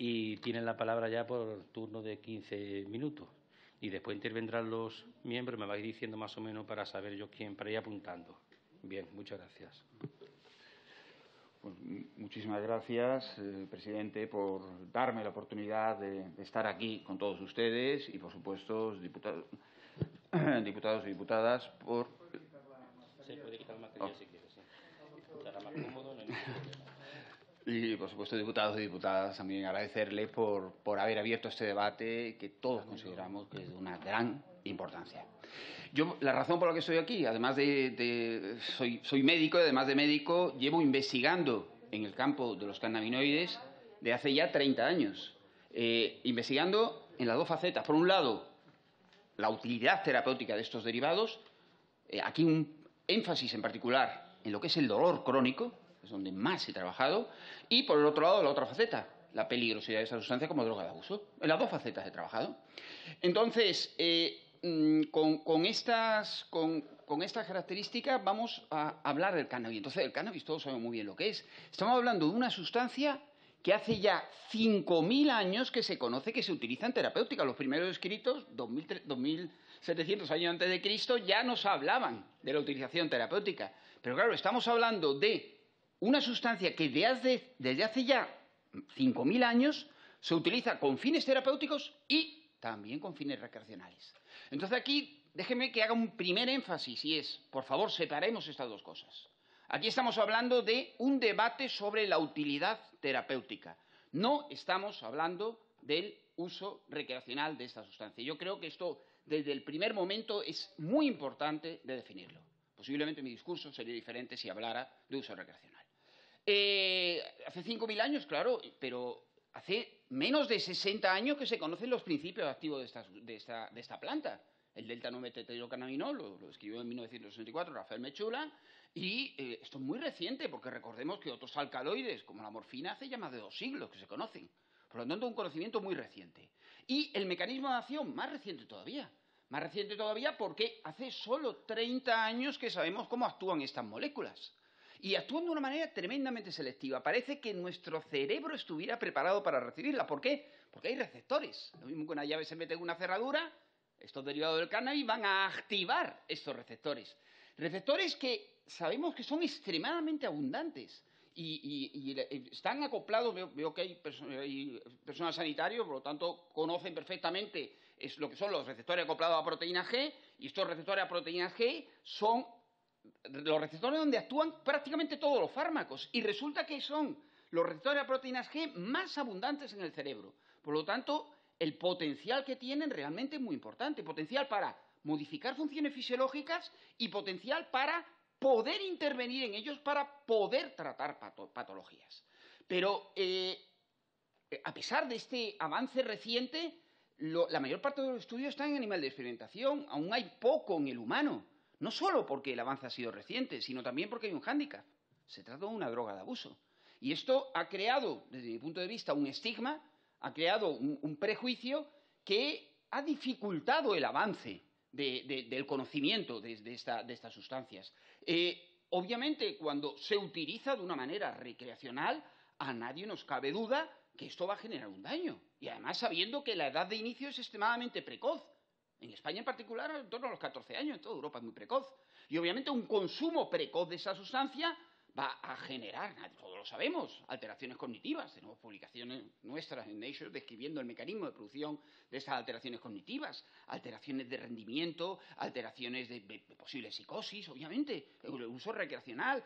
y tienen la palabra ya por turno de 15 minutos. Y después intervendrán los miembros, me vais diciendo más o menos para saber yo quién, para ir apuntando. Bien, muchas gracias. Pues muchísimas gracias, presidente, por darme la oportunidad de estar aquí con todos ustedes y, por supuesto, diputados y diputadas, por... Se puede quitar el material si quieres, sí. Estará más cómodo, no hay ningún problema. Y, por supuesto, diputados y diputadas, también agradecerle por haber abierto este debate que todos consideramos que es de una gran importancia. Yo, la razón por la que estoy aquí, además soy médico y además de médico, llevo investigando en el campo de los cannabinoides de hace ya 30 años. Investigando en las dos facetas. Por un lado, la utilidad terapéutica de estos derivados. Aquí un énfasis en particular en lo que es el dolor crónico, es donde más he trabajado. Y por el otro lado, la otra faceta, la peligrosidad de esta sustancia como droga de abuso. En las dos facetas he trabajado. Entonces, con estas características vamos a hablar del cannabis. Entonces, el cannabis todos sabemos muy bien lo que es. Estamos hablando de una sustancia que hace ya 5.000 años que se conoce que se utiliza en terapéutica. Los primeros escritos, 2.700 años antes de Cristo, ya nos hablaban de la utilización terapéutica. Pero claro, estamos hablando de una sustancia que desde hace ya 5.000 años se utiliza con fines terapéuticos y también con fines recreacionales. Entonces aquí, déjeme que haga un primer énfasis y es, por favor, separemos estas dos cosas. Aquí estamos hablando de un debate sobre la utilidad terapéutica. No estamos hablando del uso recreacional de esta sustancia. Yo creo que esto, desde el primer momento, es muy importante de definirlo. Posiblemente mi discurso sería diferente si hablara de uso recreacional. Hace 5.000 años, claro, pero hace menos de 60 años que se conocen los principios activos de esta planta. El delta-9-tetrahidrocannabinol lo escribió en 1964 Rafael Mechula, y esto es muy reciente, porque recordemos que otros alcaloides, como la morfina, hace ya más de 2 siglos que se conocen. Por lo tanto, un conocimiento muy reciente. Y el mecanismo de acción, más reciente todavía. Más reciente todavía porque hace solo 30 años que sabemos cómo actúan estas moléculas. Y actúan de una manera tremendamente selectiva. Parece que nuestro cerebro estuviera preparado para recibirla. ¿Por qué? Porque hay receptores. Lo mismo que una llave se mete en una cerradura, estos derivados del cannabis van a activar estos receptores. Receptores que sabemos que son extremadamente abundantes y están acoplados. Veo que hay personal sanitario, por lo tanto, conocen perfectamente lo que son los receptores acoplados a proteína G, y estos receptores a proteína G son los receptores donde actúan prácticamente todos los fármacos, y resulta que son los receptores a proteínas G más abundantes en el cerebro. Por lo tanto, el potencial que tienen realmente es muy importante. Potencial para modificar funciones fisiológicas y potencial para poder intervenir en ellos para poder tratar patologías. Pero, a pesar de este avance reciente, la mayor parte de los estudios están en animal de experimentación. Aún hay poco en el humano. No solo porque el avance ha sido reciente, sino también porque hay un hándicap. Se trata de una droga de abuso. Y esto ha creado, desde mi punto de vista, un estigma, ha creado un prejuicio que ha dificultado el avance del conocimiento de estas sustancias. Obviamente, cuando se utiliza de una manera recreacional, a nadie nos cabe duda que esto va a generar un daño. Y además sabiendo que la edad de inicio es extremadamente precoz. En España en particular, en torno a los 14 años, en toda Europa es muy precoz. Y obviamente un consumo precoz de esa sustancia va a generar, todos lo sabemos, alteraciones cognitivas. Tenemos publicaciones nuestras en Nature describiendo el mecanismo de producción de estas alteraciones cognitivas, alteraciones de rendimiento, alteraciones de posible psicosis, obviamente, el uso recreacional,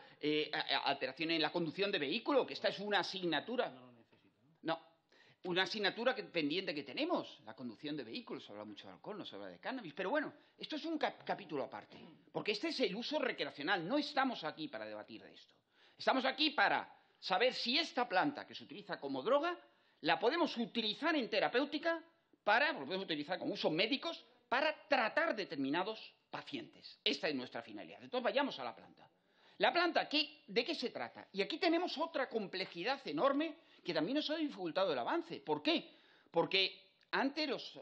alteraciones en la conducción de vehículo, que esta es una asignatura. No, una asignatura pendiente que tenemos, la conducción de vehículos. Se habla mucho de alcohol, no se habla de cannabis. Pero bueno, esto es un capítulo aparte, porque este es el uso recreacional. No estamos aquí para debatir de esto. Estamos aquí para saber si esta planta que se utiliza como droga la podemos utilizar en terapéutica, lo podemos utilizar con usos médicos para tratar determinados pacientes. Esta es nuestra finalidad. Entonces vayamos a la planta. La planta, ¿de qué se trata? Y aquí tenemos otra complejidad enorme que también nos ha dificultado el avance. ¿Por qué? Porque antes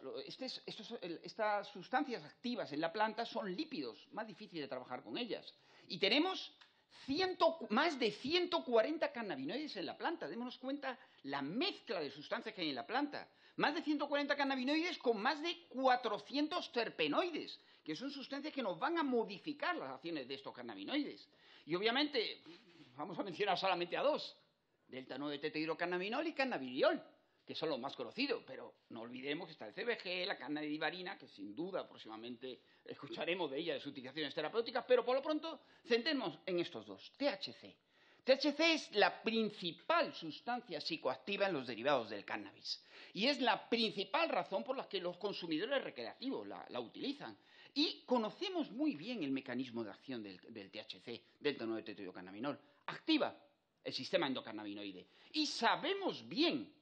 estas sustancias activas en la planta son lípidos, más difícil de trabajar con ellas. Y tenemos más de 140 cannabinoides en la planta. Démonos cuenta la mezcla de sustancias que hay en la planta. Más de 140 cannabinoides con más de 400 terpenoides, que son sustancias que nos van a modificar las acciones de estos cannabinoides. Y obviamente, vamos a mencionar solamente a dos, delta-9-tetrohidrocannabinol y cannabidiol, que son los más conocidos, pero no olvidemos que está el CBG, la cannabidivarina, que sin duda próximamente escucharemos de ella, de sus utilizaciones terapéuticas, pero por lo pronto centrémonos en estos dos. THC. THC es la principal sustancia psicoactiva en los derivados del cannabis y es la principal razón por la que los consumidores recreativos la utilizan. Y conocemos muy bien el mecanismo de acción del THC, delta-9-tetrohidrocannabinol. Activa el sistema endocannabinoide y sabemos bien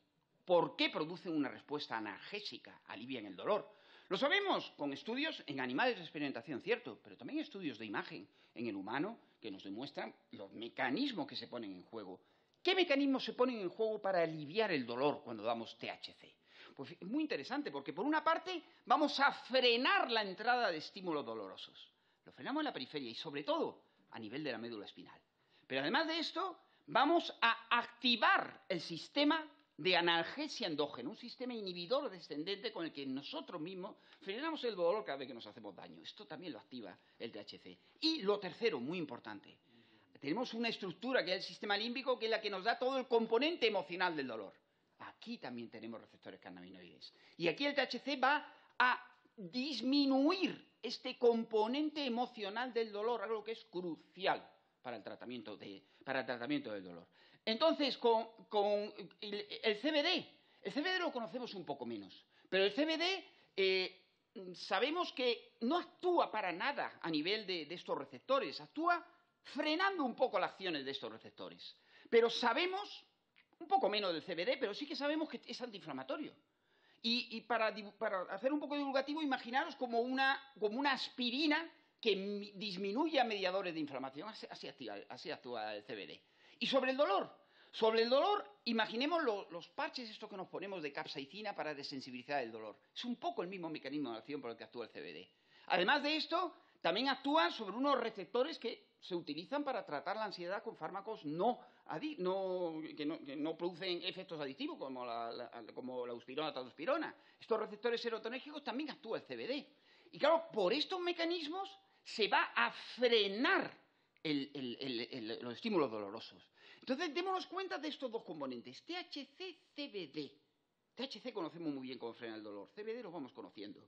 por qué producen una respuesta analgésica, alivian el dolor. Lo sabemos con estudios en animales de experimentación, cierto, pero también estudios de imagen en el humano que nos demuestran los mecanismos que se ponen en juego. ¿Qué mecanismos se ponen en juego para aliviar el dolor cuando damos THC? Pues es muy interesante porque, por una parte, vamos a frenar la entrada de estímulos dolorosos. Lo frenamos en la periferia y, sobre todo, a nivel de la médula espinal. Pero, además de esto, vamos a activar el sistema de analgesia endógena, un sistema inhibidor descendente con el que nosotros mismos frenamos el dolor cada vez que nos hacemos daño. Esto también lo activa el THC. Y lo tercero, muy importante, tenemos una estructura que es el sistema límbico, que es la que nos da todo el componente emocional del dolor. Aquí también tenemos receptores cannabinoides. Y aquí el THC va a disminuir este componente emocional del dolor, algo que es crucial para el tratamiento del dolor. Entonces, con el CBD lo conocemos un poco menos, pero el CBD sabemos que no actúa para nada a nivel de estos receptores, actúa frenando un poco las acciones de estos receptores. Pero sabemos, un poco menos del CBD, pero sí que sabemos que es antiinflamatorio. Y para hacer un poco divulgativo, imaginaros como una aspirina que disminuye a mediadores de inflamación. Así actúa el CBD. Y sobre el dolor, imaginemos los parches estos que nos ponemos de capsaicina para desensibilizar el dolor. Es un poco el mismo mecanismo de acción por el que actúa el CBD. Además de esto, también actúa sobre unos receptores que se utilizan para tratar la ansiedad con fármacos que no producen efectos adictivos, como la euspirona, la tauspirona. Estos receptores serotonérgicos también actúa el CBD. Y claro, por estos mecanismos se va a frenar los estímulos dolorosos. Entonces, démonos cuenta de estos dos componentes, THC-CBD. THC conocemos muy bien cómo frena el dolor, CBD lo vamos conociendo.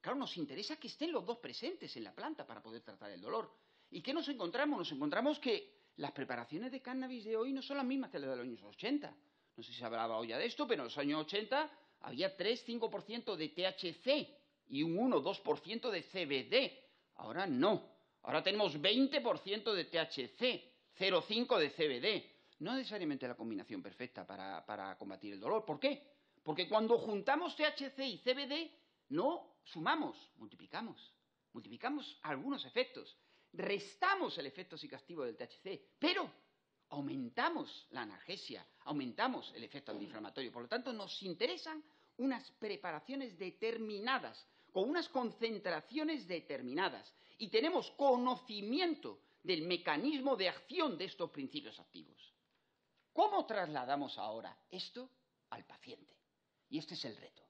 Claro, nos interesa que estén los dos presentes en la planta para poder tratar el dolor. ¿Y qué nos encontramos? Nos encontramos que las preparaciones de cannabis de hoy no son las mismas que las de los años 80. No sé si se hablaba hoy ya de esto, pero en los años 80 había 3-5% de THC y un 1-2% de CBD. Ahora no. Ahora tenemos 20% de THC, 0,5% de CBD. No necesariamente la combinación perfecta para combatir el dolor. ¿Por qué? Porque cuando juntamos THC y CBD, no sumamos, multiplicamos. Multiplicamos algunos efectos. Restamos el efecto psicoactivo del THC, pero aumentamos la analgesia, aumentamos el efecto antiinflamatorio. Por lo tanto, nos interesan unas preparaciones determinadas, con unas concentraciones determinadas. Y tenemos conocimiento del mecanismo de acción de estos principios activos. ¿Cómo trasladamos ahora esto al paciente? Y este es el reto.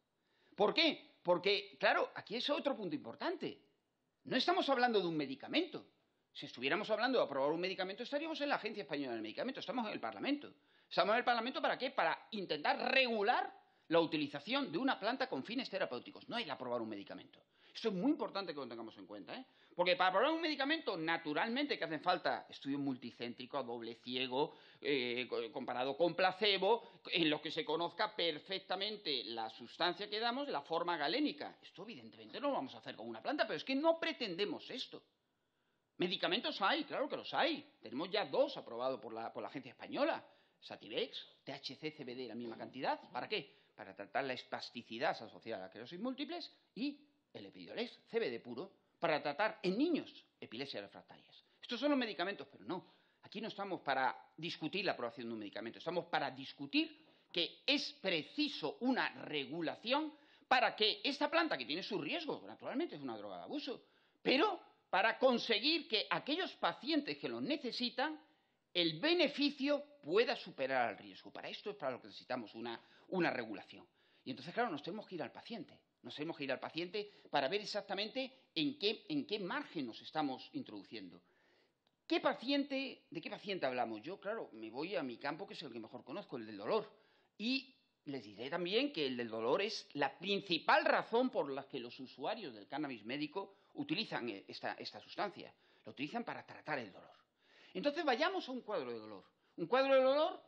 ¿Por qué? Porque, claro, aquí es otro punto importante. No estamos hablando de un medicamento. Si estuviéramos hablando de aprobar un medicamento, estaríamos en la Agencia Española del Medicamento. Estamos en el Parlamento. ¿Estamos en el Parlamento para qué? Para intentar regular la utilización de una planta con fines terapéuticos. No es aprobar un medicamento. Esto es muy importante que lo tengamos en cuenta, ¿eh? Porque para aprobar un medicamento, naturalmente que hacen falta estudios multicéntricos, a doble ciego, comparado con placebo, en los que se conozca perfectamente la sustancia que damos, la forma galénica. Esto evidentemente no lo vamos a hacer con una planta, pero es que no pretendemos esto. Medicamentos hay, claro que los hay. Tenemos ya 2 aprobados por la Agencia Española. Sativex, THC, CBD, la misma cantidad. ¿Para qué? Para tratar la espasticidad asociada a la esclerosis múltiples, y el Epidiolex, CBD puro, para tratar en niños epilepsias refractarias. Estos son los medicamentos, pero no. Aquí no estamos para discutir la aprobación de un medicamento, estamos para discutir que es preciso una regulación para que esta planta, que tiene sus riesgos, naturalmente es una droga de abuso, pero para conseguir que aquellos pacientes que lo necesitan, el beneficio pueda superar al riesgo. Para esto es para lo que necesitamos una regulación. Y entonces, claro, nos tenemos que ir al paciente. Nos tenemos que ir al paciente para ver exactamente en qué margen nos estamos introduciendo. ¿De qué paciente hablamos? Yo, claro, me voy a mi campo, que es el que mejor conozco, el del dolor. Y les diré también que el del dolor es la principal razón por la que los usuarios del cannabis médico utilizan esta sustancia. Lo utilizan para tratar el dolor. Entonces, vayamos a un cuadro de dolor. Un cuadro de dolor,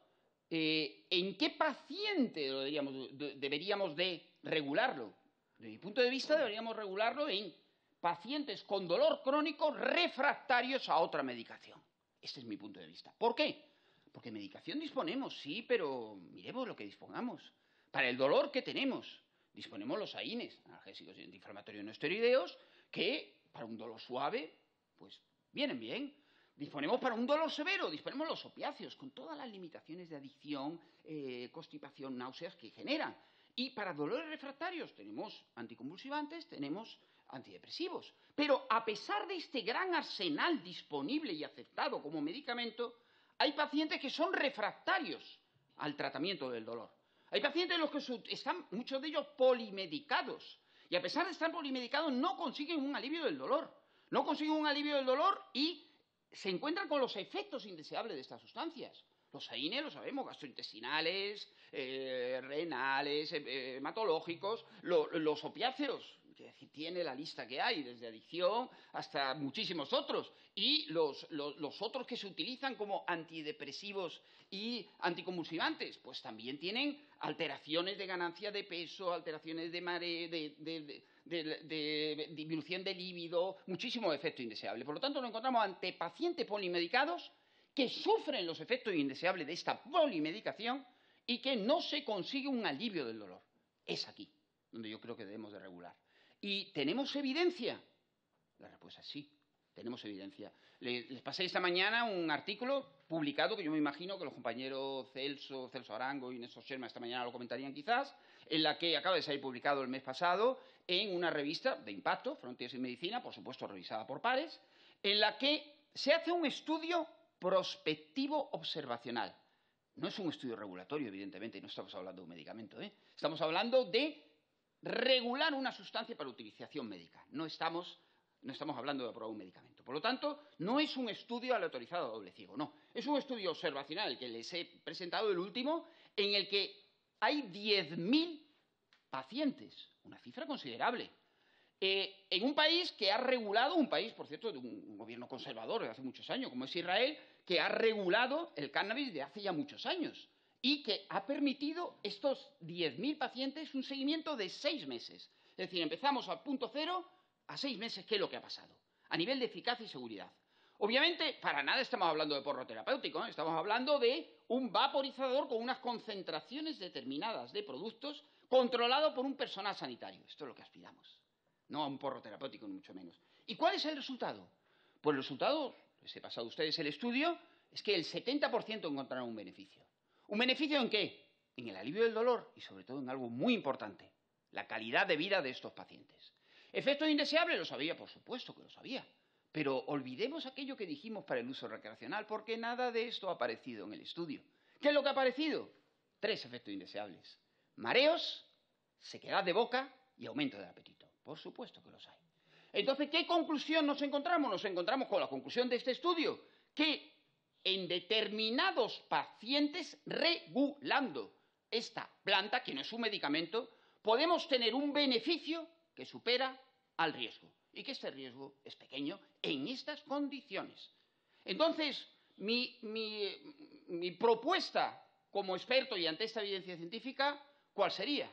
¿en qué paciente deberíamos de regularlo? Desde mi punto de vista, deberíamos regularlo en pacientes con dolor crónico refractarios a otra medicación. Este es mi punto de vista. ¿Por qué? Porque medicación disponemos, sí, pero miremos lo que dispongamos. Para el dolor, ¿qué tenemos? Disponemos los AINES, analgésicos y antiinflamatorios no esteroideos, que para un dolor suave, pues vienen bien. Disponemos para un dolor severo, disponemos los opiáceos, con todas las limitaciones de adicción, constipación, náuseas que generan. Y para dolores refractarios tenemos anticonvulsivantes, tenemos antidepresivos. Pero a pesar de este gran arsenal disponible y aceptado como medicamento, hay pacientes que son refractarios al tratamiento del dolor. Hay pacientes en los que están, muchos de ellos, polimedicados. Y a pesar de estar polimedicados, no consiguen un alivio del dolor. No consiguen un alivio del dolor y se encuentran con los efectos indeseables de estas sustancias. Los AINE, lo sabemos, gastrointestinales, renales, hematológicos, los opiáceos, que decir, tiene la lista que hay, desde adicción hasta muchísimos otros, y los otros que se utilizan como antidepresivos y anticonvulsivantes, pues también tienen alteraciones de ganancia de peso, alteraciones de mareo, de disminución de líbido, muchísimo efecto indeseable. Por lo tanto, nos encontramos ante pacientes polimedicados que sufren los efectos indeseables de esta polimedicación y que no se consigue un alivio del dolor. Es aquí donde yo creo que debemos de regular. ¿Y tenemos evidencia? La respuesta es sí, tenemos evidencia. Les pasé esta mañana un artículo publicado, que yo me imagino que los compañeros Celso Arango y Néstor Sherman esta mañana lo comentarían quizás, en la que acaba de salir publicado el mes pasado en una revista de impacto, Frontiers in Medicina, por supuesto revisada por pares, en la que se hace un estudio prospectivo observacional. No es un estudio regulatorio, evidentemente, no estamos hablando de un medicamento, Estamos hablando de regular una sustancia para utilización médica. No estamos hablando de aprobar un medicamento. Por lo tanto, no es un estudio aleatorizado a doble ciego, no. Es un estudio observacional, el que les he presentado, el último, en el que hay 10.000 pacientes, una cifra considerable, en un país que ha regulado, un país, por cierto, de un gobierno conservador de hace muchos años, como es Israel, que ha regulado el cannabis de hace ya muchos años y que ha permitido estos 10.000 pacientes un seguimiento de 6 meses. Es decir, empezamos al punto cero, a 6 meses, ¿qué es lo que ha pasado? A nivel de eficacia y seguridad. Obviamente, para nada estamos hablando de porro terapéutico, estamos hablando de un vaporizador con unas concentraciones determinadas de productos controlado por un personal sanitario. Esto es lo que aspiramos. No a un porro terapéutico, ni mucho menos. ¿Y cuál es el resultado? Pues el resultado, les he pasado a ustedes el estudio, es que el 70% encontrarán un beneficio. ¿Un beneficio en qué? En el alivio del dolor y sobre todo en algo muy importante, la calidad de vida de estos pacientes. ¿Efectos indeseables? Lo sabía, por supuesto que lo sabía. Pero olvidemos aquello que dijimos para el uso recreacional, porque nada de esto ha aparecido en el estudio. ¿Qué es lo que ha aparecido? 3 efectos indeseables. Mareos, sequedad de boca y aumento del apetito. Por supuesto que los hay. Entonces, ¿qué conclusión nos encontramos? Nos encontramos con la conclusión de este estudio, que en determinados pacientes, regulando esta planta, que no es un medicamento, podemos tener un beneficio que supera al riesgo. Y que este riesgo es pequeño en estas condiciones. Entonces, mi propuesta como experto y ante esta evidencia científica, ¿cuál sería?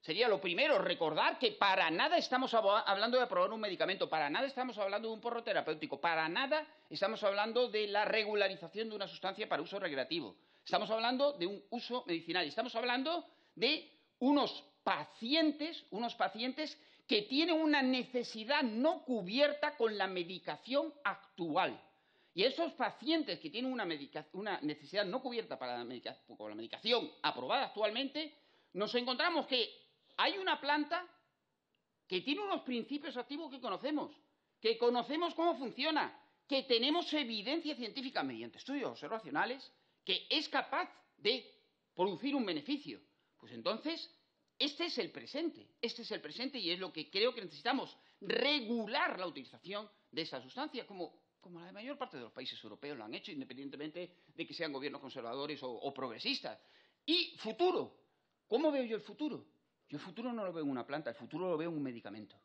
Sería lo primero, recordar que para nada estamos hablando de aprobar un medicamento, para nada estamos hablando de un porro terapéutico, para nada estamos hablando de la regularización de una sustancia para uso recreativo. Estamos hablando de un uso medicinal, estamos hablando de unos pacientes que tienen una necesidad no cubierta con la medicación actual. Y esos pacientes que tienen una necesidad no cubierta con la medicación aprobada actualmente, nos encontramos que hay una planta que tiene unos principios activos que conocemos, que conocemos cómo funciona, que tenemos evidencia científica mediante estudios observacionales, que es capaz de producir un beneficio. Pues entonces, este es el presente y es lo que creo que necesitamos, regular la utilización de esa sustancia, como la mayor parte de los países europeos lo han hecho, independientemente de que sean gobiernos conservadores o progresistas. Y futuro. ¿Cómo veo yo el futuro? Yo el futuro no lo veo en una planta, el futuro lo veo en un medicamento.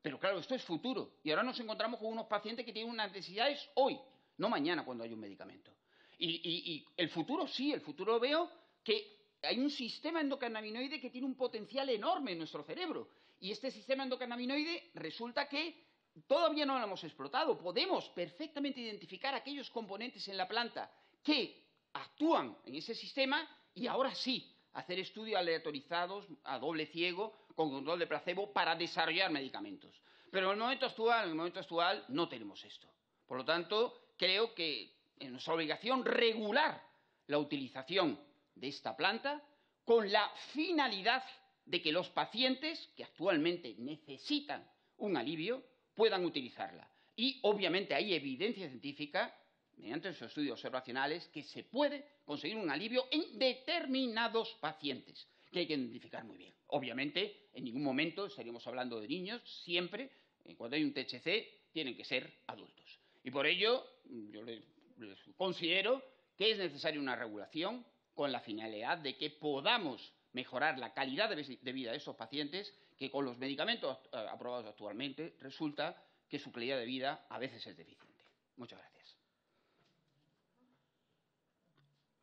Pero claro, esto es futuro. Y ahora nos encontramos con unos pacientes que tienen unas necesidades hoy, no mañana cuando hay un medicamento. Y el futuro sí, el futuro veo que hay un sistema endocannabinoide que tiene un potencial enorme en nuestro cerebro. Y este sistema endocannabinoide resulta que todavía no lo hemos explotado. Podemos perfectamente identificar aquellos componentes en la planta que actúan en ese sistema y ahora sí hacer estudios aleatorizados a doble ciego con control de placebo para desarrollar medicamentos. Pero en el momento actual no tenemos esto. Por lo tanto, creo que es nuestra obligación regular la utilización de esta planta con la finalidad de que los pacientes que actualmente necesitan un alivio puedan utilizarla. Y, obviamente, hay evidencia científica, mediante esos estudios observacionales, que se puede conseguir un alivio en determinados pacientes, que hay que identificar muy bien. Obviamente, en ningún momento estaríamos hablando de niños, siempre, cuando hay un THC, tienen que ser adultos. Y por ello, yo les considero que es necesaria una regulación con la finalidad de que podamos mejorar la calidad de vida de esos pacientes que con los medicamentos aprobados actualmente resulta que su calidad de vida a veces es deficiente. Muchas gracias.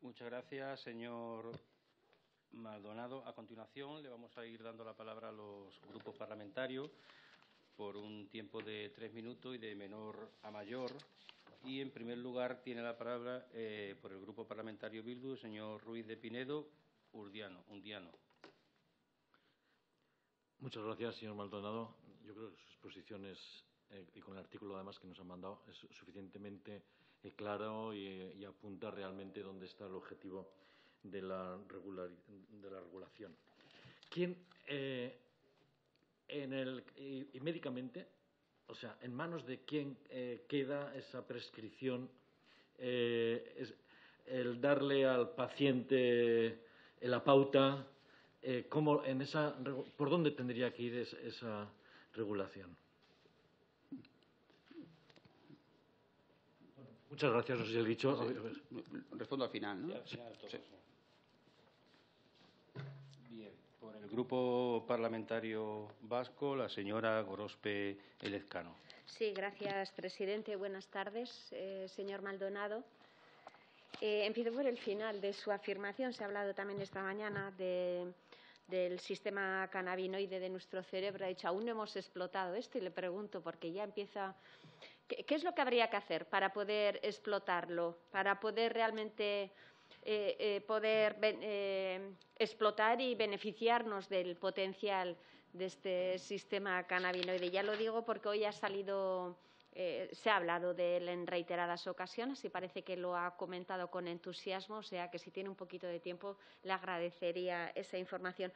Muchas gracias, señor Maldonado. A continuación, le vamos a ir dando la palabra a los grupos parlamentarios por un tiempo de 3 minutos y de menor a mayor. Y, en primer lugar, tiene la palabra por el Grupo Parlamentario Bildu el señor Ruiz de Pinedo Undiano. Muchas gracias, señor Maldonado. Yo creo que sus exposiciones y con el artículo, además, que nos han mandado, es suficientemente claro y apunta realmente dónde está el objetivo de la regulación. ¿Quién, y médicamente, o sea, en manos de quién queda esa prescripción, el darle al paciente la pauta, ¿por dónde tendría que ir esa regulación? Muchas gracias, no sé si he dicho. Respondo al final, ¿no? Sí. Bien, por el Grupo Parlamentario Vasco, la señora Gorospe Elezcano. Sí, gracias, presidente. Buenas tardes, señor Maldonado. Empiezo por el final de su afirmación. Se ha hablado también esta mañana del sistema cannabinoide de nuestro cerebro. Ha dicho, aún no hemos explotado esto, y le pregunto, porque ya empieza. ¿Qué es lo que habría que hacer para poder explotarlo, para poder realmente explotar y beneficiarnos del potencial de este sistema cannabinoide? Ya lo digo porque hoy ha salido, se ha hablado de él en reiteradas ocasiones y parece que lo ha comentado con entusiasmo, o sea que si tiene un poquito de tiempo le agradecería esa información.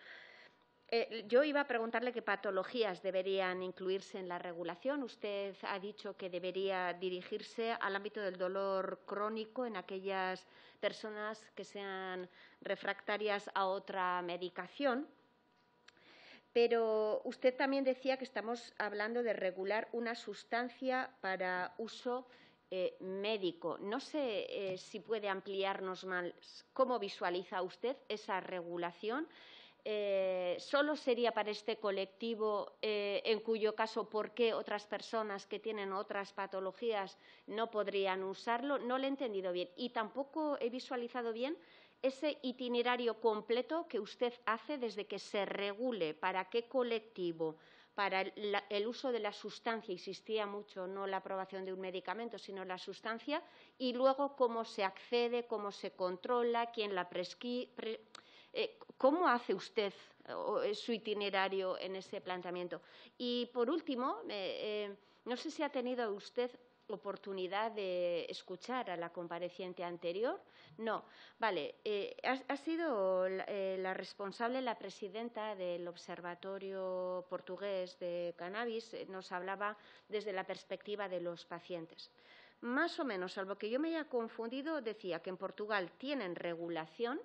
Yo iba a preguntarle qué patologías deberían incluirse en la regulación. Usted ha dicho que debería dirigirse al ámbito del dolor crónico en aquellas personas que sean refractarias a otra medicación. Pero usted también decía que estamos hablando de regular una sustancia para uso médico. No sé si puede ampliarnos más cómo visualiza usted esa regulación. ¿Solo sería para este colectivo, en cuyo caso, por qué otras personas que tienen otras patologías no podrían usarlo? No lo he entendido bien. Y tampoco he visualizado bien ese itinerario completo que usted hace desde que se regule para qué colectivo, para el uso de la sustancia, insistía mucho, no la aprobación de un medicamento, sino la sustancia, y luego cómo se accede, cómo se controla, quién la prescribe. ¿Cómo hace usted su itinerario en ese planteamiento? Y, por último, no sé si ha tenido usted oportunidad de escuchar a la compareciente anterior. No, vale. Ha sido la responsable, la presidenta del Observatorio Portugués de Cannabis, nos hablaba desde la perspectiva de los pacientes. Más o menos, salvo que yo me haya confundido, decía que en Portugal tienen regulación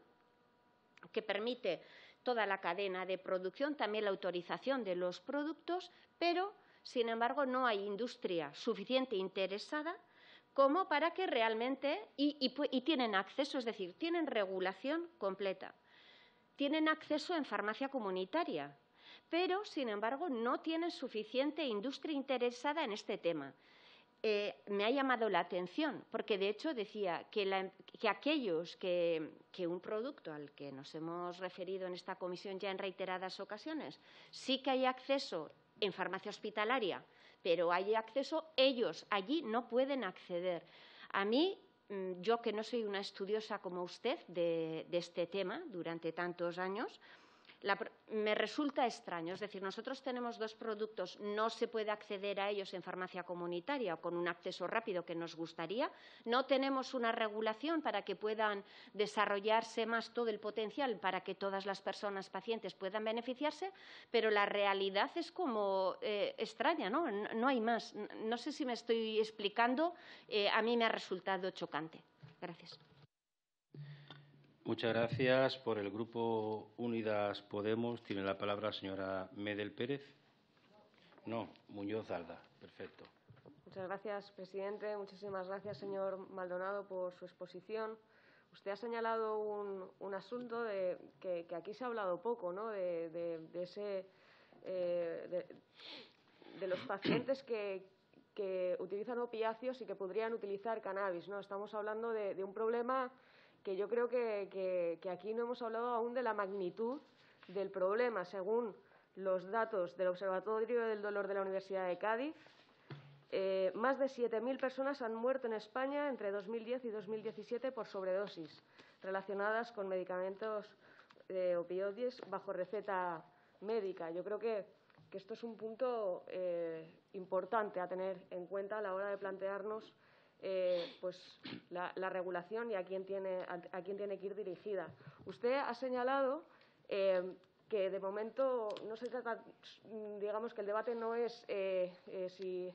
que permite toda la cadena de producción, también la autorización de los productos, pero, sin embargo, no hay industria suficiente interesada como para que realmente, y tienen acceso, es decir, tienen regulación completa, tienen acceso en farmacia comunitaria, pero, sin embargo, no tienen suficiente industria interesada en este tema. Me ha llamado la atención, porque de hecho decía que aquellos que un producto al que nos hemos referido en esta comisión ya en reiteradas ocasiones, sí que hay acceso en farmacia hospitalaria, pero hay acceso, ellos allí no pueden acceder. A mí, yo que no soy una estudiosa como usted de este tema durante tantos años, me resulta extraño. Es decir, nosotros tenemos dos productos, no se puede acceder a ellos en farmacia comunitaria o con un acceso rápido que nos gustaría. No tenemos una regulación para que puedan desarrollarse más todo el potencial para que todas las personas pacientes puedan beneficiarse, pero la realidad es como extraña, ¿no? No hay más. No sé si me estoy explicando. A mí me ha resultado chocante. Gracias. Muchas gracias. Por el Grupo Unidas Podemos tiene la palabra la señora Medel Pérez. No, Muñoz Alda. Perfecto. Muchas gracias, presidente. Muchísimas gracias, señor Maldonado, por su exposición. Usted ha señalado un asunto que aquí se ha hablado poco, ¿no? De los pacientes que utilizan opiáceos y que podrían utilizar cannabis, ¿no? Estamos hablando de un problema que yo creo que aquí no hemos hablado aún de la magnitud del problema. Según los datos del Observatorio del Dolor de la Universidad de Cádiz, más de 7.000 personas han muerto en España entre 2010 y 2017 por sobredosis relacionadas con medicamentos opioides bajo receta médica. Yo creo que esto es un punto importante a tener en cuenta a la hora de plantearnos pues la regulación y a quién tiene que ir dirigida. Usted ha señalado que de momento no se trata, digamos que el debate no es si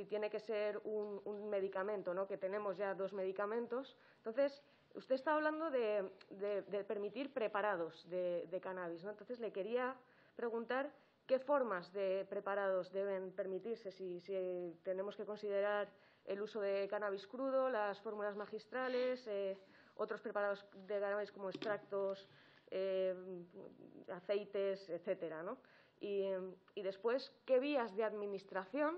tiene que ser un medicamento, ¿no? Que tenemos ya dos medicamentos. Entonces, usted está hablando de permitir preparados de cannabis, ¿no? Entonces, le quería preguntar qué formas de preparados deben permitirse, si tenemos que considerar el uso de cannabis crudo, las fórmulas magistrales, otros preparados de cannabis como extractos, aceites, etcétera, ¿no? Y después, ¿qué vías de administración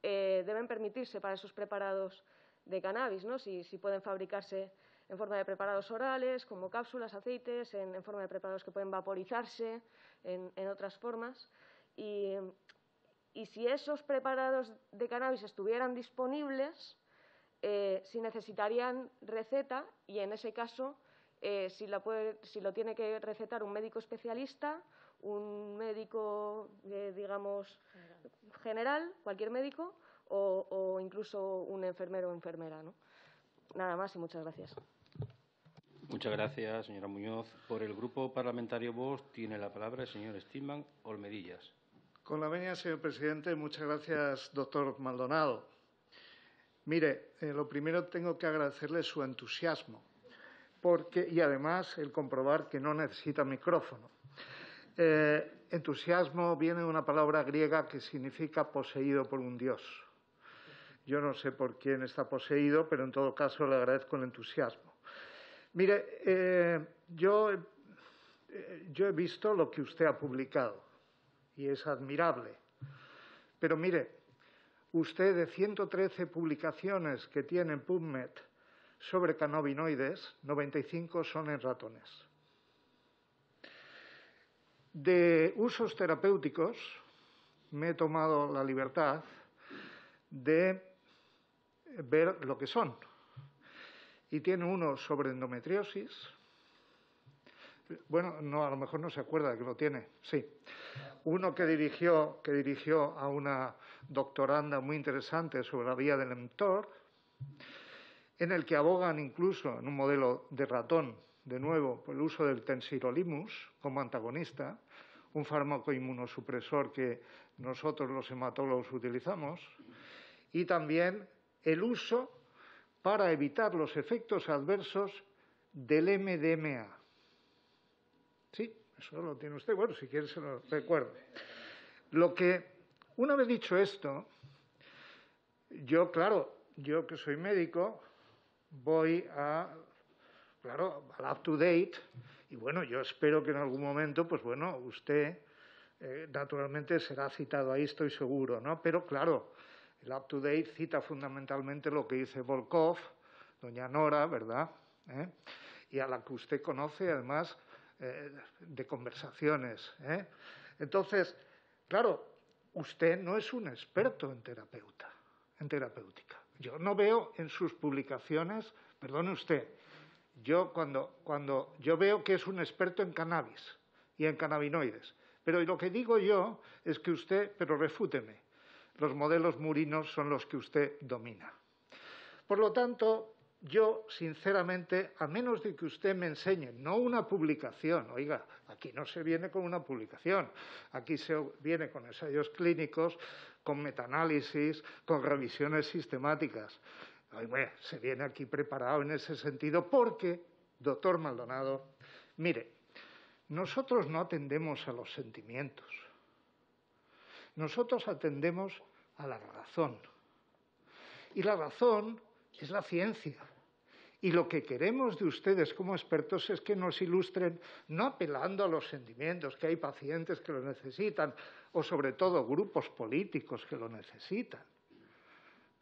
deben permitirse para esos preparados de cannabis, ¿no? Si pueden fabricarse en forma de preparados orales, como cápsulas, aceites, en forma de preparados que pueden vaporizarse, en otras formas. Y si esos preparados de cannabis estuvieran disponibles, si necesitarían receta y, en ese caso, si lo tiene que recetar un médico especialista, un médico, digamos, general, cualquier médico, o incluso un enfermero o enfermera, ¿no? Nada más y muchas gracias. Muchas gracias, señora Muñoz. Por el Grupo Parlamentario Vox tiene la palabra el señor Stilman Olmedillas. Con la venia, señor presidente. Muchas gracias, doctor Maldonado. Mire, lo primero tengo que agradecerle su entusiasmo y además el comprobar que no necesita micrófono. Entusiasmo viene de una palabra griega que significa poseído por un dios. Yo no sé por quién está poseído, pero en todo caso le agradezco el entusiasmo. Mire, yo he visto lo que usted ha publicado y es admirable. Pero mire, usted de 113 publicaciones que tiene en PubMed sobre cannabinoides, 95 son en ratones. De usos terapéuticos me he tomado la libertad de ver lo que son. Y tiene uno sobre endometriosis, bueno, no, a lo mejor no se acuerda de que lo tiene, sí. Uno que dirigió a una doctoranda muy interesante sobre la vía del mTOR, en el que abogan incluso en un modelo de ratón, de nuevo, por el uso del tensirolimus como antagonista, un fármaco inmunosupresor que nosotros los hematólogos utilizamos, y también el uso para evitar los efectos adversos del MDMA. Sí, eso lo tiene usted. Bueno, si quiere se lo recuerdo. Una vez dicho esto, yo, claro, yo que soy médico, voy al up to date, y bueno, yo espero que en algún momento, pues bueno, usted naturalmente será citado ahí, estoy seguro, ¿no? Pero claro, el up to date cita fundamentalmente lo que dice Volkov, doña Nora, ¿verdad? Y a la que usted conoce, además, de conversaciones. Entonces, claro, usted no es un experto en terapéutica. Yo no veo en sus publicaciones, perdone usted, yo cuando yo veo que es un experto en cannabis y en cannabinoides, pero lo que digo yo es que usted, pero refúteme, los modelos murinos son los que usted domina. Por lo tanto, yo, sinceramente, a menos de que usted me enseñe, no una publicación, oiga, aquí no se viene con una publicación, aquí se viene con ensayos clínicos, con metaanálisis, con revisiones sistemáticas. Oiga, se viene aquí preparado en ese sentido porque, doctor Maldonado, mire, nosotros no atendemos a los sentimientos, nosotros atendemos a la razón. Y la razón es la ciencia. Y lo que queremos de ustedes como expertos es que nos ilustren, no apelando a los sentimientos, que hay pacientes que lo necesitan, o sobre todo grupos políticos que lo necesitan.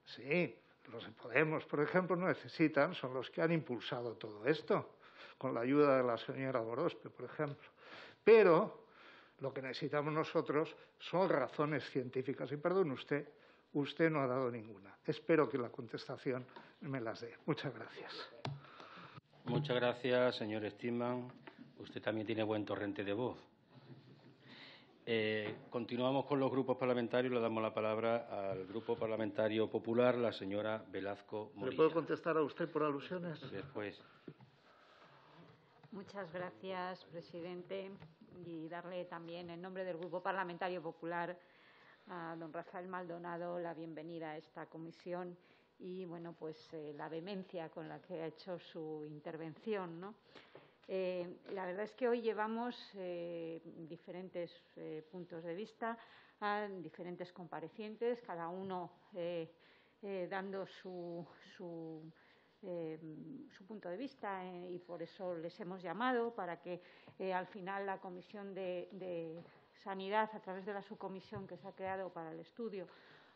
Sí, los de Podemos, por ejemplo, no necesitan, son los que han impulsado todo esto, con la ayuda de la señora Gorospe, por ejemplo. Pero lo que necesitamos nosotros son razones científicas. Y perdone usted no ha dado ninguna. Espero que la contestación me las dé. Muchas gracias. Muchas gracias, señor Stigman. Usted también tiene buen torrente de voz. Continuamos con los grupos parlamentarios. Le damos la palabra al Grupo Parlamentario Popular, la señora Velasco Morilla. ¿Le puedo contestar a usted por alusiones? Después. Muchas gracias, presidente, y darle también, en nombre del Grupo Parlamentario Popular, a don Rafael Maldonado la bienvenida a esta comisión y, bueno, pues la vehemencia con la que ha hecho su intervención, ¿no? La verdad es que hoy llevamos diferentes puntos de vista, a diferentes comparecientes, cada uno dando su punto de vista y por eso les hemos llamado para que al final la Comisión de Sanidad, a través de la subcomisión que se ha creado para el estudio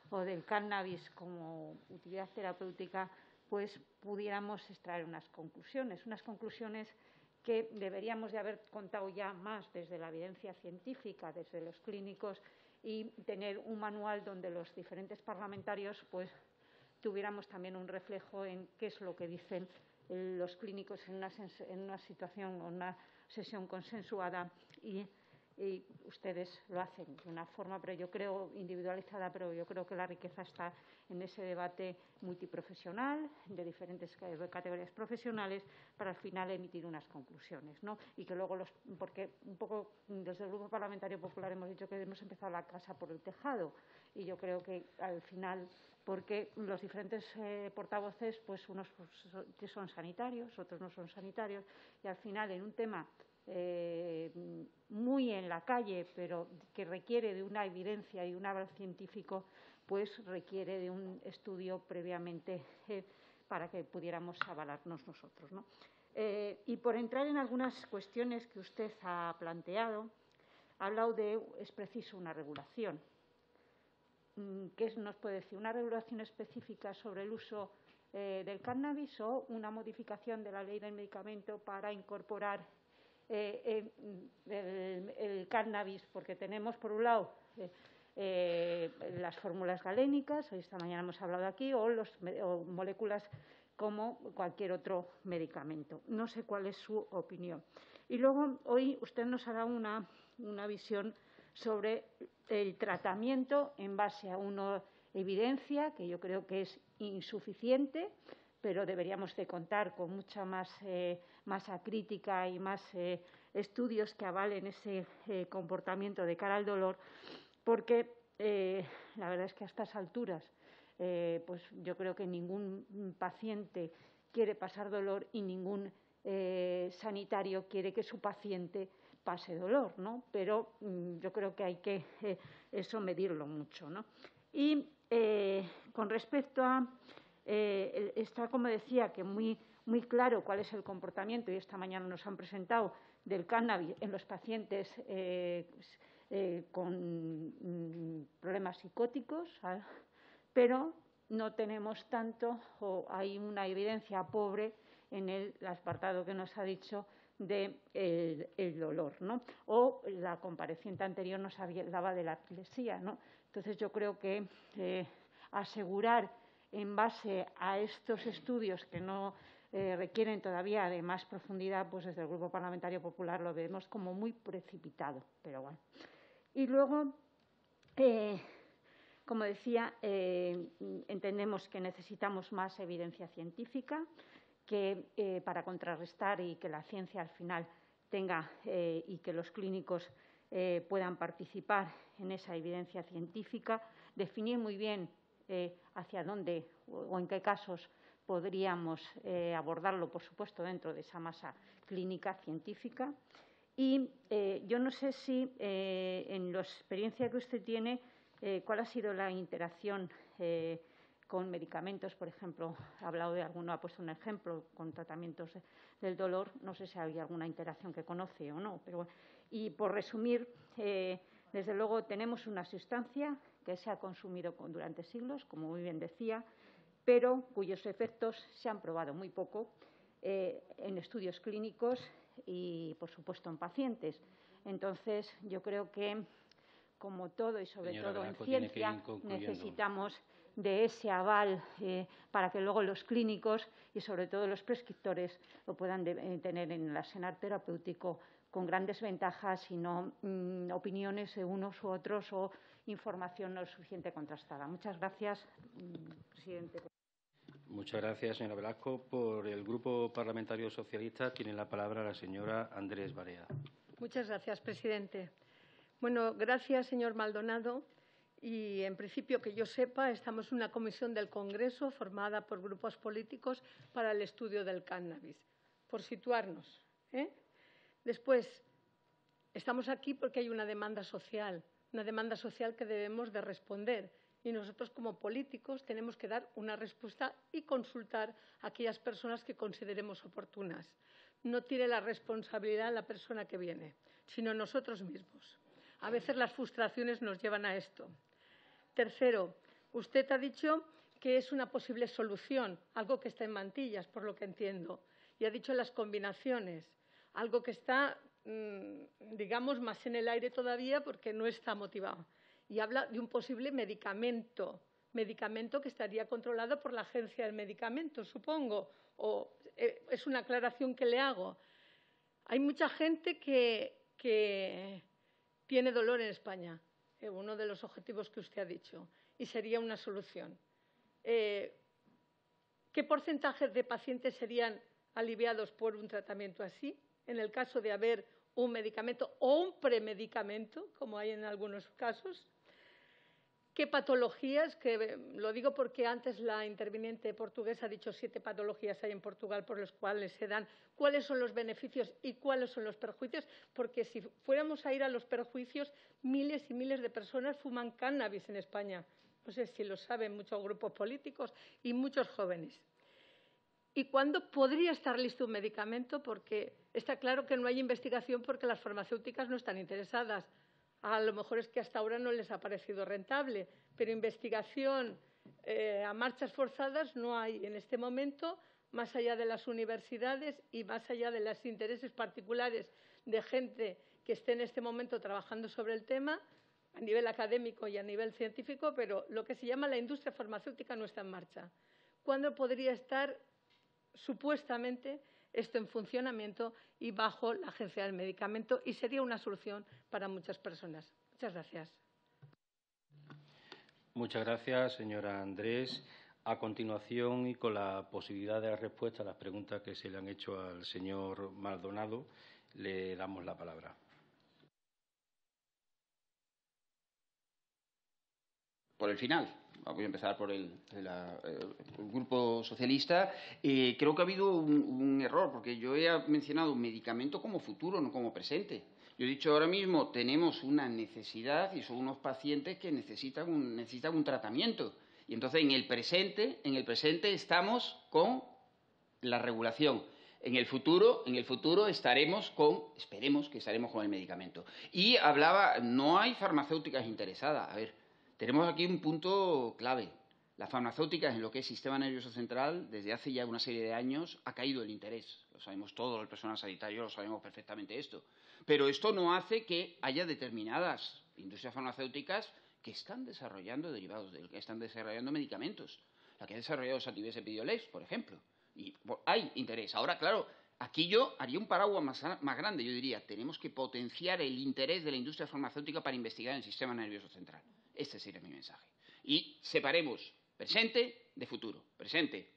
o del cannabis como utilidad terapéutica, pues pudiéramos extraer unas conclusiones que deberíamos de haber contado ya más desde la evidencia científica, desde los clínicos, y tener un manual donde los diferentes parlamentarios pues tuviéramos también un reflejo en qué es lo que dicen los clínicos en una situación o una sesión consensuada y ustedes lo hacen de una forma, pero yo creo individualizada, pero yo creo que la riqueza está en ese debate multiprofesional de diferentes categorías profesionales para al final emitir unas conclusiones, ¿no? Y que luego porque un poco desde el Grupo Parlamentario Popular hemos dicho que hemos empezado la casa por el tejado y yo creo que al final, porque los diferentes portavoces, pues unos son sanitarios, otros no son sanitarios y al final en un tema muy en la calle, pero que requiere de una evidencia y un avance científico, pues requiere de un estudio previamente para que pudiéramos avalarnos nosotros, ¿no? Y por entrar en algunas cuestiones que usted ha planteado, ha hablado de es preciso una regulación. ¿Qué nos puede decir? ¿Una regulación específica sobre el uso del cannabis o una modificación de la ley del medicamento para incorporar el cannabis? Porque tenemos, por un lado, las fórmulas galénicas, hoy esta mañana hemos hablado aquí, o moléculas como cualquier otro medicamento. No sé cuál es su opinión. Y luego, hoy usted nos ha dado una visión sobre el tratamiento en base a una evidencia que yo creo que es insuficiente, pero deberíamos de contar con mucha más masa crítica y más estudios que avalen ese comportamiento de cara al dolor, porque la verdad es que a estas alturas pues yo creo que ningún paciente quiere pasar dolor y ningún sanitario quiere que su paciente pase dolor, ¿no? Pero yo creo que hay que eso medirlo mucho, ¿no? Y con respecto a está, como decía, que muy claro cuál es el comportamiento, y esta mañana nos han presentado, del cannabis en los pacientes con problemas psicóticos, ¿sabes? Pero no tenemos tanto, o hay una evidencia pobre en el apartado que nos ha dicho del dolor, ¿no? O la compareciente anterior nos hablaba de la epilepsia, ¿no? Entonces, yo creo que asegurar en base a estos estudios que no requieren todavía de más profundidad, pues desde el Grupo Parlamentario Popular lo vemos como muy precipitado, pero bueno. Y luego, como decía, entendemos que necesitamos más evidencia científica que para contrarrestar y que la ciencia al final tenga y que los clínicos puedan participar en esa evidencia científica, definir muy bien hacia dónde o en qué casos podríamos abordarlo, por supuesto, dentro de esa masa clínica científica. Y yo no sé si en la experiencia que usted tiene, cuál ha sido la interacción con medicamentos, por ejemplo, ha hablado de alguno, ha puesto un ejemplo con tratamientos del dolor, no sé si hay alguna interacción que conoce o no, pero bueno. Y por resumir, desde luego tenemos una sustancia que se ha consumido durante siglos, como muy bien decía, pero cuyos efectos se han probado muy poco en estudios clínicos y, por supuesto, en pacientes. Entonces, yo creo que, como todo y sobre todo en ciencia, necesitamos de ese aval para que luego los clínicos y, sobre todo, los prescriptores lo puedan tener en el arsenal terapéutico con grandes ventajas y no opiniones de unos u otros o información no suficiente contrastada. Muchas gracias, presidente. Muchas gracias, señora Velasco. Por el Grupo Parlamentario Socialista tiene la palabra la señora Andrés Barea. Muchas gracias, presidente. Bueno, gracias, señor Maldonado. Y, en principio, que yo sepa, estamos en una comisión del Congreso formada por grupos políticos para el estudio del cannabis, por situarnos. Después, estamos aquí porque hay una demanda social que debemos de responder. Y nosotros, como políticos, tenemos que dar una respuesta y consultar a aquellas personas que consideremos oportunas. No tiene la responsabilidad la persona que viene, sino nosotros mismos. A veces las frustraciones nos llevan a esto. Tercero, usted ha dicho que es una posible solución, algo que está en mantillas, por lo que entiendo, y ha dicho las combinaciones, algo que está, digamos, más en el aire todavía porque no está motivado. Y habla de un posible medicamento que estaría controlado por la Agencia del Medicamento, supongo, o es una aclaración que le hago. Hay mucha gente que tiene dolor en España, uno de los objetivos que usted ha dicho, y sería una solución. ¿Qué porcentaje de pacientes serían aliviados por un tratamiento así, en el caso de haber un medicamento o un premedicamento, como hay en algunos casos? ¿Qué patologías? Que lo digo porque antes la interviniente portuguesa ha dicho 7 patologías hay en Portugal por las cuales se dan. ¿Cuáles son los beneficios y cuáles son los perjuicios? Porque si fuéramos a ir a los perjuicios, miles y miles de personas fuman cannabis en España. No sé si lo saben muchos grupos políticos y muchos jóvenes. ¿Y cuándo podría estar listo un medicamento? Porque está claro que no hay investigación porque las farmacéuticas no están interesadas. A lo mejor es que hasta ahora no les ha parecido rentable, pero investigación a marchas forzadas no hay en este momento, más allá de las universidades y más allá de los intereses particulares de gente que esté en este momento trabajando sobre el tema, a nivel académico y a nivel científico, pero lo que se llama la industria farmacéutica no está en marcha. ¿Cuándo podría estar supuestamente esto en funcionamiento y bajo la Agencia del Medicamento, y sería una solución para muchas personas. Muchas gracias. Muchas gracias, señora Andrés. A continuación, y con la posibilidad de dar respuesta a las preguntas que se le han hecho al señor Maldonado, le damos la palabra. Por el final. Voy a empezar por el Grupo Socialista. Creo que ha habido un error, porque yo he mencionado medicamento como futuro, no como presente. Yo he dicho ahora mismo tenemos una necesidad y son unos pacientes que necesitan un tratamiento. Y entonces en el presente estamos con la regulación. En el futuro esperemos que estaremos con el medicamento. Y hablaba, no hay farmacéuticas interesadas. A ver, tenemos aquí un punto clave. Las farmacéuticas en lo que es sistema nervioso central, desde hace ya una serie de años, ha caído el interés. Lo sabemos todo, el personal sanitario lo sabemos perfectamente esto. Pero esto no hace que haya determinadas industrias farmacéuticas que están desarrollando derivados, que están desarrollando medicamentos. La que ha desarrollado Sativex Epidiolex, por ejemplo. Y hay interés. Ahora, claro, aquí yo haría un paraguas más grande. Yo diría, tenemos que potenciar el interés de la industria farmacéutica para investigar en el sistema nervioso central. Este sería mi mensaje. Y separemos presente de futuro. Presente,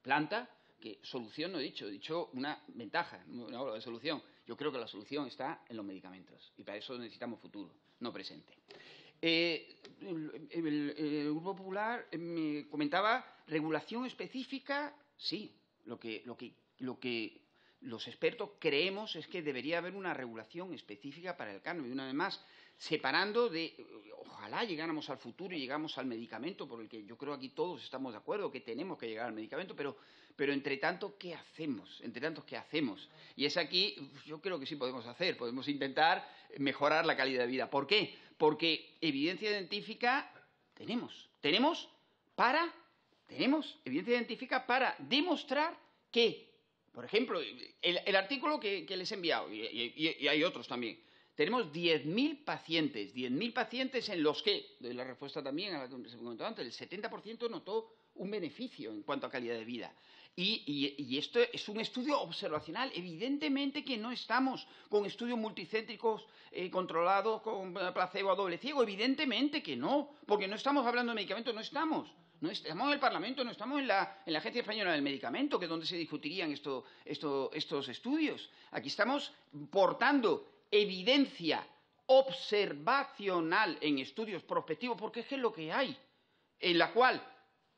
planta, que solución no he dicho una ventaja, no hablo de solución. Yo creo que la solución está en los medicamentos y para eso necesitamos futuro, no presente. El Grupo Popular me comentaba regulación específica. Sí, lo que los expertos creemos es que debería haber una regulación específica para el cannabis. Una vez más, separando ojalá llegáramos al futuro y llegamos al medicamento, por el que yo creo aquí todos estamos de acuerdo que tenemos que llegar al medicamento, pero entre tanto, ¿qué hacemos? Y es aquí, yo creo que sí podemos intentar mejorar la calidad de vida. ¿Por qué? Porque evidencia científica tenemos evidencia científica para demostrar que, por ejemplo, el artículo que les he enviado, y hay otros también, tenemos 10.000 pacientes en los que, doy la respuesta también a la que se comentó antes, el 70% notó un beneficio en cuanto a calidad de vida. Y esto es un estudio observacional. Evidentemente que no estamos con estudios multicéntricos controlados con placebo a doble ciego. Evidentemente que no, porque no estamos hablando de medicamentos, no estamos en el Parlamento, no estamos en la Agencia Española del Medicamento, que es donde se discutirían estos estudios. Aquí estamos portando evidencia observacional en estudios prospectivos, porque es que es lo que hay, en la cual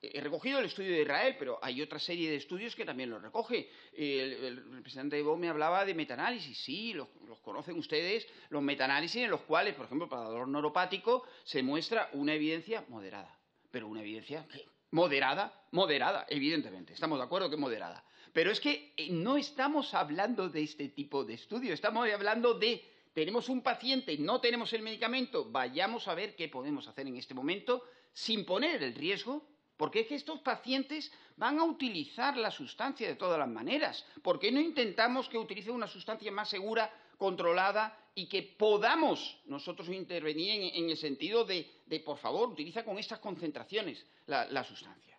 he recogido el estudio de Israel, pero hay otra serie de estudios que también lo recoge. El representante Evo me hablaba de metaanálisis. Sí, los conocen ustedes, los metaanálisis en los cuales, por ejemplo, para dolor neuropático se muestra una evidencia moderada. Pero una evidencia moderada, evidentemente. Estamos de acuerdo que es moderada. Pero es que no estamos hablando de este tipo de estudios. Estamos hablando de, tenemos un paciente, no tenemos el medicamento, vayamos a ver qué podemos hacer en este momento sin poner el riesgo. Porque es que estos pacientes van a utilizar la sustancia de todas las maneras. ¿Por qué no intentamos que utilicen una sustancia más segura, controlada y que podamos nosotros intervenir en el sentido de por favor, utiliza con estas concentraciones la sustancia?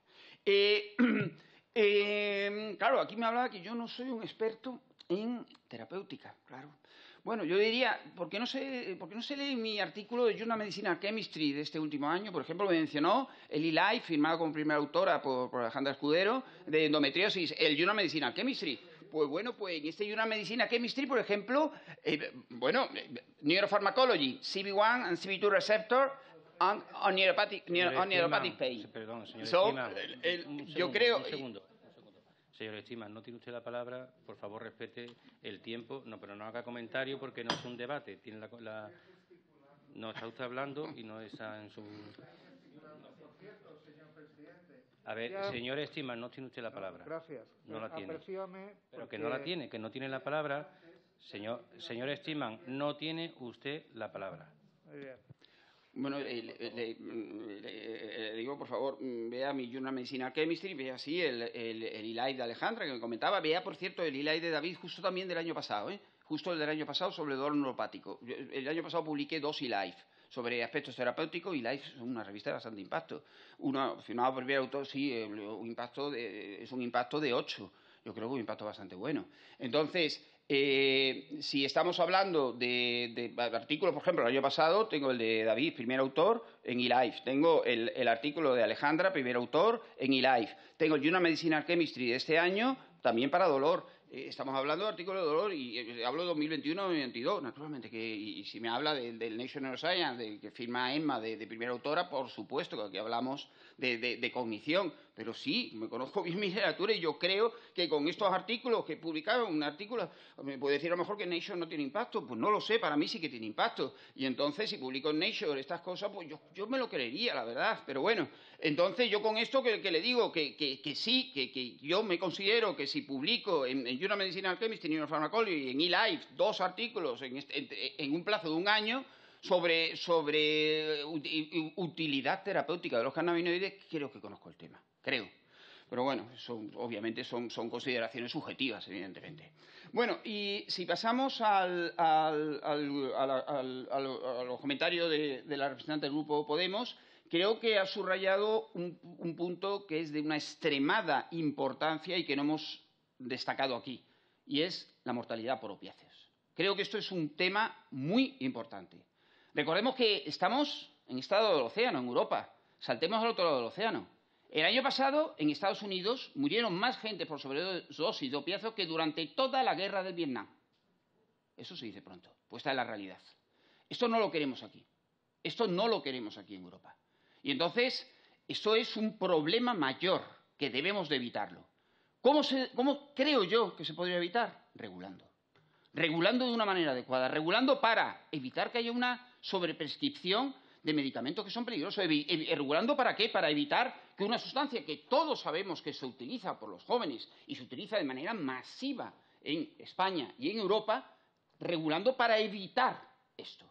Claro, aquí me hablaba que yo no soy un experto en terapéutica, claro. Bueno, yo diría, ¿por qué no se lee mi artículo de Journal Medicinal Chemistry de este último año? Por ejemplo, me mencionó el E-Life, firmado como primera autora por Alejandra Escudero, de endometriosis, el Journal Medicinal Chemistry. Pues bueno, pues en este Journal Medicinal Chemistry, por ejemplo, Neuropharmacology, CB1 and CB2 receptor on neuropathic pain. Perdón, señor Yo segundo. Señor Stiman, no tiene usted la palabra. Por favor, respete el tiempo. No, pero no haga comentario porque no es un debate. Tiene no está usted hablando y no está en su... A ver, señor Stiman, no tiene usted la palabra. Gracias. No la tiene. Pero que porque... no la tiene, que no tiene la palabra. Señor Stiman, no tiene usted la palabra. Muy bien. Bueno, le digo, por favor, vea mi Journal Medicinal Chemistry, vea así el E-Life de Alejandra, que me comentaba, vea, por cierto, el E-Life de David, justo también del año pasado, justo el del año pasado sobre dolor neuropático. El año pasado publiqué 2 E-Life sobre aspectos terapéuticos. E-Life es una revista de bastante impacto. Uno, firmado por el primer autor, sí, es un impacto de 8. yo creo que un impacto bastante bueno. Entonces, si estamos hablando de artículos, por ejemplo, el año pasado tengo el de David, primer autor, en eLife. Tengo el artículo de Alejandra, primer autor, en eLife. Tengo el Human Medicinal Chemistry de este año, también para dolor. Estamos hablando de artículos de dolor y hablo de 2021-2022, naturalmente. Y si me habla del Nature Neuroscience, que firma Emma de primera autora, por supuesto que aquí hablamos de cognición. Pero sí, me conozco bien mi literatura y yo creo que con estos artículos que publicaron, un artículo, me puede decir a lo mejor que Nature no tiene impacto. Pues no lo sé, para mí sí que tiene impacto. Y entonces, si publico en Nature estas cosas, pues yo me lo creería, la verdad. Pero bueno, entonces yo con esto que le digo que sí, que yo me considero que si publico en Human Medicinal Chemistry, Neuropharmacology y en eLife 2 artículos en un plazo de un año sobre utilidad terapéutica de los cannabinoides, creo que conozco el tema. Creo. Pero bueno, obviamente son consideraciones subjetivas, evidentemente. Bueno, y si pasamos a los comentarios de la representante del Grupo Podemos, creo que ha subrayado un punto que es de una extremada importancia y que no hemos destacado aquí, y es la mortalidad por opiáceos. Creo que esto es un tema muy importante. Recordemos que estamos en estado del océano, en Europa. Saltemos al otro lado del océano. El año pasado, en Estados Unidos, murieron más gente por sobredosis de opiáceos que durante toda la guerra del Vietnam. Eso se dice pronto, pues esta es la realidad. Esto no lo queremos aquí. Esto no lo queremos aquí en Europa. Y entonces, esto es un problema mayor que debemos de evitarlo. ¿Cómo creo yo que se podría evitar? Regulando. Regulando de una manera adecuada. Regulando para evitar que haya una sobreprescripción de medicamentos que son peligrosos. ¿Regulando para qué? Para evitar que una sustancia que todos sabemos que se utiliza por los jóvenes y se utiliza de manera masiva en España y en Europa, regulando para evitar esto.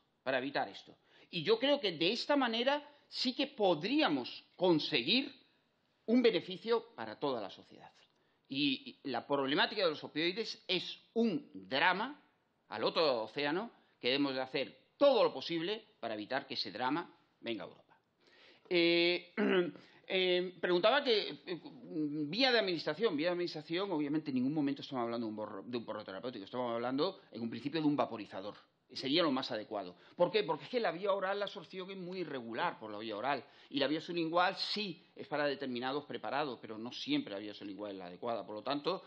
Y yo creo que de esta manera sí que podríamos conseguir un beneficio para toda la sociedad. Y la problemática de los opioides es un drama al otro lado del océano que debemos de hacer todo lo posible para evitar que ese drama venga a Europa. Preguntaba que vía de administración, obviamente en ningún momento estamos hablando de un porro terapéutico, estamos hablando en un principio de un vaporizador. Sería lo más adecuado. ¿Por qué? Porque es que la vía oral, la absorción es muy irregular por la vía oral. Y la vía sublingual sí es para determinados preparados, pero no siempre la vía sublingual es la adecuada. Por lo tanto,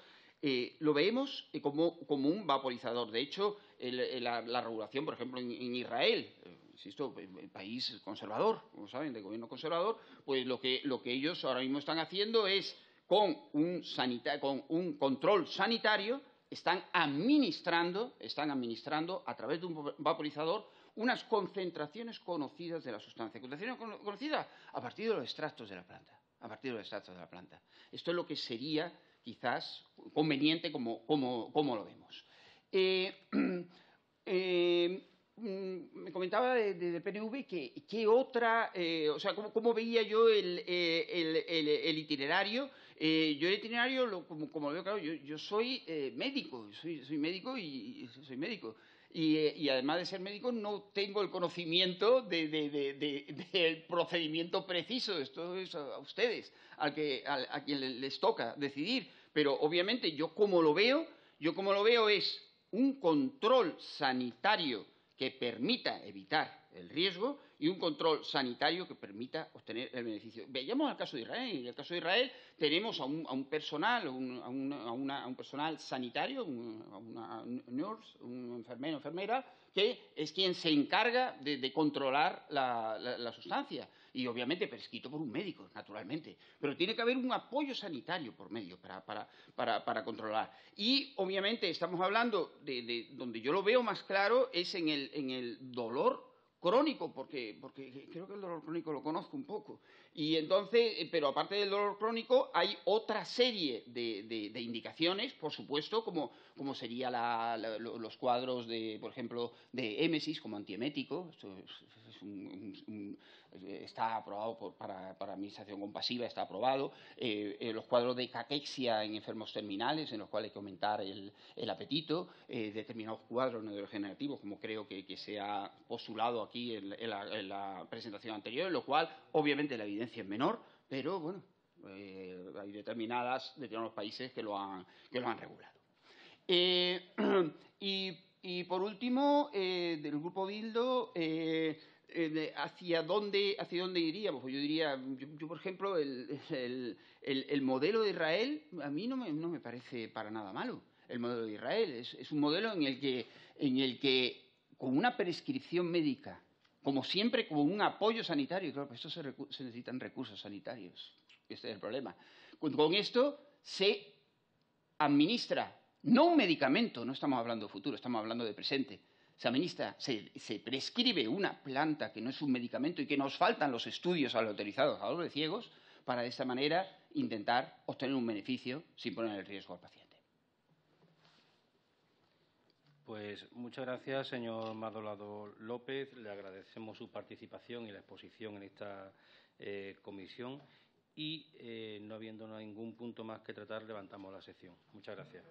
lo vemos como un vaporizador. De hecho, la regulación, por ejemplo, en Israel, insisto, el país conservador, como saben, de gobierno conservador, pues lo que ellos ahora mismo están haciendo es, con un control sanitario, están administrando a través de un vaporizador unas concentraciones conocidas de la sustancia. Concentraciones conocidas a partir de los extractos de la planta. Esto es lo que sería quizás conveniente como lo vemos. Me comentaba del PNV que otra, o sea, cómo veía yo el itinerario. Yo el itinerario, como lo veo claro, yo soy médico, soy médico y soy médico. Y además de ser médico no tengo el conocimiento del procedimiento preciso. Esto es a ustedes, a quien les toca decidir. Pero obviamente yo como lo veo es un control sanitario que permita evitar el riesgo y un control sanitario que permita obtener el beneficio. Veamos el caso de Israel. En el caso de Israel tenemos a un personal, un personal sanitario, a una nurse, un enfermero, enfermera, que es quien se encarga de controlar la sustancia. Y obviamente prescrito por un médico, naturalmente. Pero tiene que haber un apoyo sanitario por medio para controlar. Y obviamente estamos hablando de donde yo lo veo más claro es en el dolor crónico, porque creo que el dolor crónico lo conozco un poco. Y entonces, pero aparte del dolor crónico, hay otra serie de indicaciones, por supuesto, como sería los cuadros por ejemplo, de émesis como antiemético. Esto está aprobado para administración compasiva, está aprobado. Los cuadros de caquexia en enfermos terminales, en los cuales hay que aumentar el apetito. Determinados cuadros neurodegenerativos, como creo que se ha postulado aquí en la presentación anterior, en lo cual, obviamente, la evidencia es menor, pero, bueno, Hay determinados países que lo han regulado. Y por último, del Grupo Bildu, ¿hacia dónde iríamos? Pues yo diría, yo por ejemplo, el modelo de Israel a mí no me parece para nada malo. El modelo de Israel es un modelo en el que con una prescripción médica, como siempre, con un apoyo sanitario, claro, para esto se necesitan recursos sanitarios, este es el problema. Con esto se administra, no un medicamento, no estamos hablando de futuro, estamos hablando de presente, se administra, se prescribe una planta que no es un medicamento y que nos faltan los estudios autorizados a los de ciegos para de esta manera intentar obtener un beneficio sin poner en riesgo al paciente. Pues muchas gracias, señor Maldonado López. Le agradecemos su participación y la exposición en esta comisión y, no habiendo ningún punto más que tratar, levantamos la sesión. Muchas gracias.